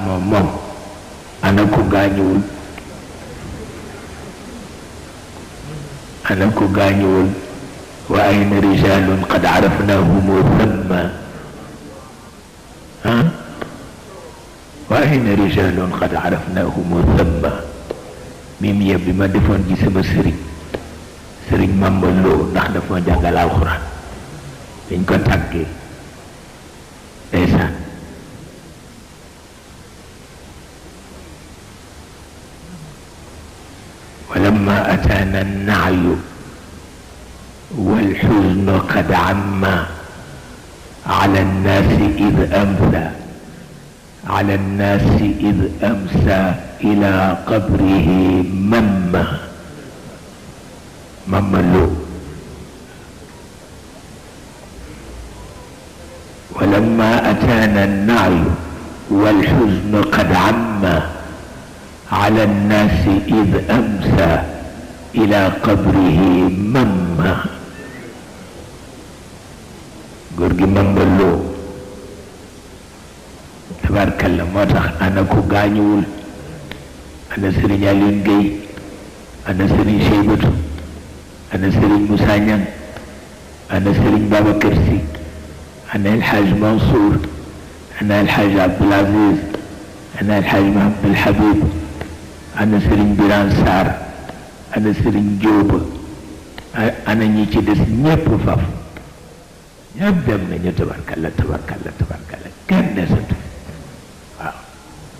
moom ana ko gaañuwul wa ayna rijalun qad arafnahum thamma wa ayna rijalun qad arafnahum thamma mim yeb bi ma defoon ci sama sëriñ Mamba Lo ndax dafa ma jàngal alxuraan dañ ko tàggee ndeysaan walamma ataana naayu والحزن قد عم على الناس إذ أمسى إلى قبره مملو ولما أتانا النعي والحزن قد عم على الناس إذ أمسى إلى قبره góor gi Mamba Lo tabarkalla moo tax ana ko gaañuwul ana sëriñ Alioune Gueye ana sëriñ Cheybatu ana sëriñ Moussa Niang ana sëriñ Babacar Sy ana El Hadj Mansour ana El Hadj Abdoul Aziz ana El Hadj Mahamadou Habib ana sëriñ Birane Sarr ana sëriñ Diop ana ñi ci des ñépp faf ñëpp dem nañu tabarkalla kenn desatu